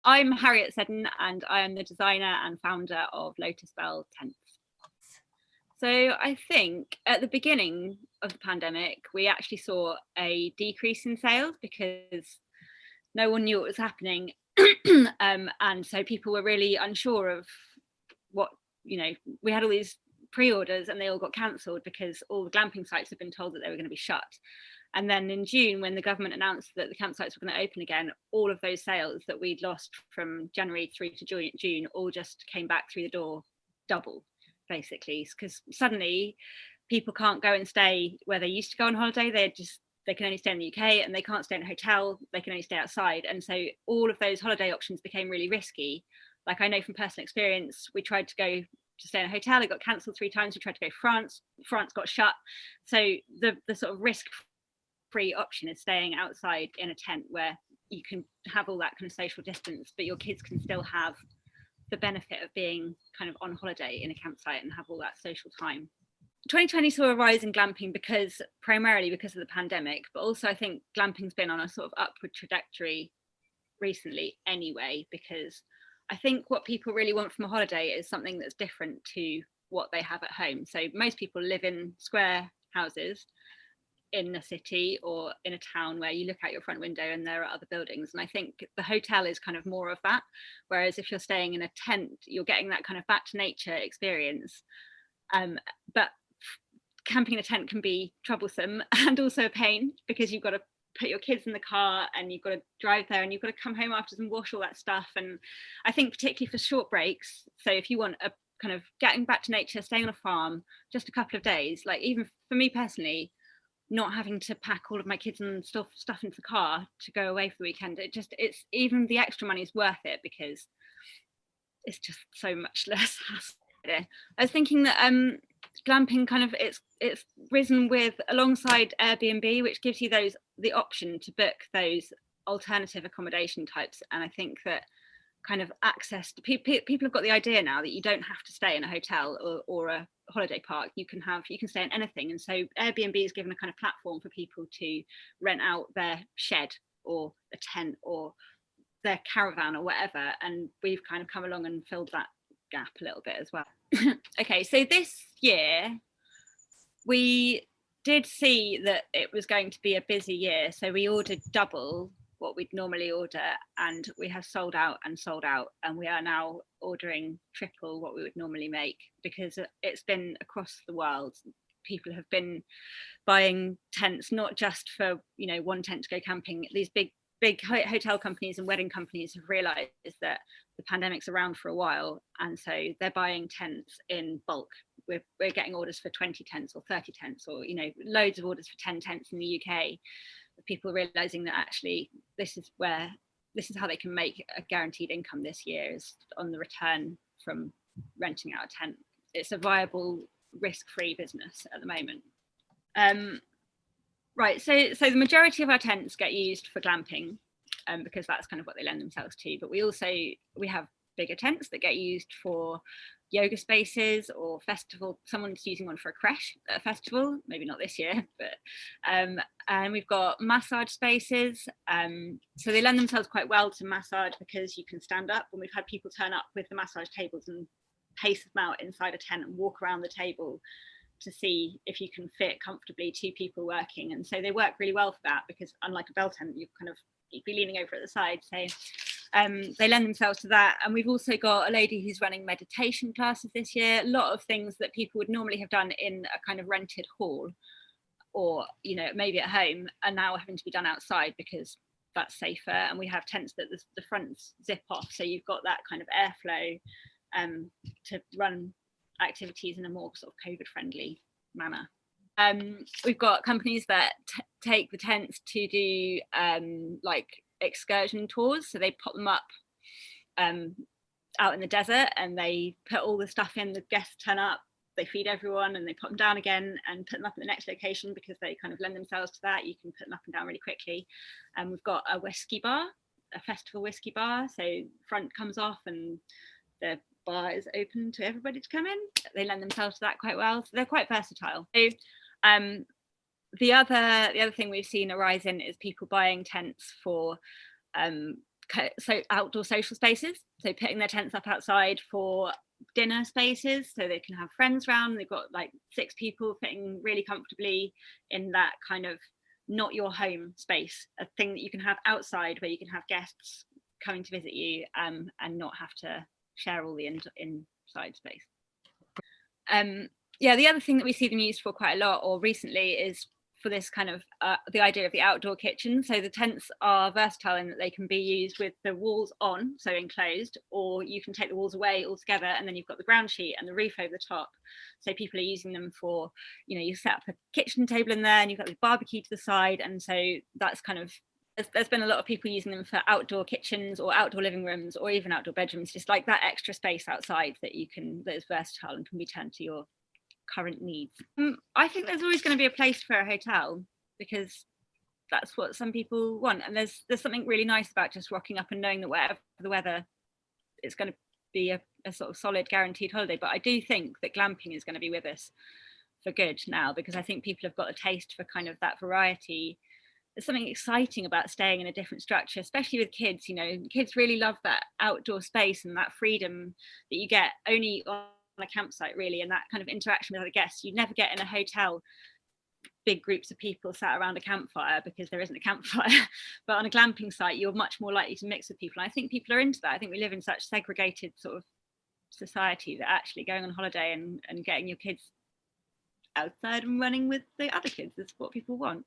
I'm Harriet Seddon, and I am the designer and founder of Lotus Belle tents. So I think at the beginning of the pandemic, we actually saw a decrease in sales because no one knew what was happening. And so people were really unsure of what, we had all these pre-orders and they all got cancelled because all the glamping sites had been told that they were going to be shut. And then in June, when the government announced that the campsites were going to open again, all of those sales that we'd lost from January through to June all just came back through the door double, basically, because suddenly people can't go and stay where they used to go on holiday. They can only stay in the UK, and they can't stay in a hotel. They can only stay outside. And so all of those holiday options became really risky. Like, I know from personal experience, we tried to go to stay in a hotel, it got cancelled 3 times. We tried to go to France got shut. So the sort of risk-free option is staying outside in a tent where you can have all that kind of social distance, but your kids can still have the benefit of being kind of on holiday in a campsite and have all that social time. 2020 saw a rise in glamping primarily because of the pandemic, but also I think glamping's been on a sort of upward trajectory recently anyway, because I think what people really want from a holiday is something that's different to what they have at home. So most people live in square houses in a city or in a town where you look out your front window and there are other buildings. And I think the hotel is kind of more of that. Whereas if you're staying in a tent, you're getting that kind of back to nature experience. But camping in a tent can be troublesome and also a pain, because you've got to put your kids in the car and you've got to drive there and you've got to come home afterwards and wash all that stuff. And I think particularly for short breaks, so if you want a kind of getting back to nature, staying on a farm just a couple of days, like even for me personally, not having to pack all of my kids and stuff into the car to go away for the weekend, it's even the extra money is worth it because it's just so much less hassle. I was thinking that glamping kind of it's risen with alongside Airbnb, which gives you the option to book those alternative accommodation types. And I think that kind of access to people have got the idea now that you don't have to stay in a hotel or a holiday park. You can stay in anything. And so Airbnb has given a kind of platform for people to rent out their shed or a tent or their caravan or whatever. And we've kind of come along and filled that gap a little bit as well. Okay, so this year we did see that it was going to be a busy year, so we ordered double what we'd normally order, and we have sold out, and we are now ordering triple what we would normally make, because it's been across the world. People have been buying tents, not just for one tent to go camping. These big hotel companies and wedding companies have realized that the pandemic's around for a while, and so they're buying tents in bulk. We're getting orders for 20 tents or 30 tents, or loads of orders for 10 tents in the UK. People realizing that actually this is how they can make a guaranteed income this year, is on the return from renting out a tent. It's a viable, risk-free business at the moment. Right, so the majority of our tents get used for glamping, because that's kind of what they lend themselves to. But we have bigger tents that get used for yoga spaces or festival. Someone's using one for a creche at a festival, maybe not this year, but and we've got massage spaces. So they lend themselves quite well to massage because you can stand up, and we've had people turn up with the massage tables and pace them out inside a tent and walk around the table to see if you can fit comfortably 2 people working. And so they work really well for that, because unlike a bell tent, you'd be leaning over at the side. So they lend themselves to that. And we've also got a lady who's running meditation classes this year. A lot of things that people would normally have done in a kind of rented hall or maybe at home are now having to be done outside because that's safer. And we have tents that the fronts zip off, so you've got that kind of airflow to run activities in a more sort of COVID friendly manner. We've got companies that take the tents to do like excursion tours, so they pop them up out in the desert and they put all the stuff in. The guests turn up, they feed everyone, and they put them down again and put them up at the next location, because they kind of lend themselves to that. You can put them up and down really quickly. And we've got a whiskey bar, a festival whiskey bar, so front comes off and the bar is open to everybody to come in. They lend themselves to that quite well, so they're quite versatile. So the other thing we've seen a rise in is people buying tents for so outdoor social spaces, so putting their tents up outside for dinner spaces so they can have friends round. They've got like 6 people fitting really comfortably in that kind of not your home space, a thing that you can have outside where you can have guests coming to visit you, and not have to share all the inside space. Yeah, the other thing that we see them used for quite a lot, or recently, is for this kind of the idea of the outdoor kitchen. So the tents are versatile in that they can be used with the walls on, so enclosed, or you can take the walls away altogether, and then you've got the ground sheet and the roof over the top. So people are using them for, you set up a kitchen table in there, and you've got the barbecue to the side, and so that's kind of, there's been a lot of people using them for outdoor kitchens or outdoor living rooms or even outdoor bedrooms, just like that extra space outside that is versatile and can be turned to your current needs. I think there's always going to be a place for a hotel, because that's what some people want, and there's something really nice about just rocking up and knowing that wherever the weather, it's going to be a sort of solid guaranteed holiday. But I do think that glamping is going to be with us for good now, because I think people have got a taste for kind of that variety. There's something exciting about staying in a different structure, especially with kids. Kids really love that outdoor space and that freedom that you get only on a campsite, really, and that kind of interaction with other guests you never get in a hotel. Big groups of people sat around a campfire, because there isn't a campfire. But on a glamping site, you're much more likely to mix with people. And I think people are into that. I think we live in such segregated sort of society that actually going on holiday and getting your kids outside and running with the other kids is what people want.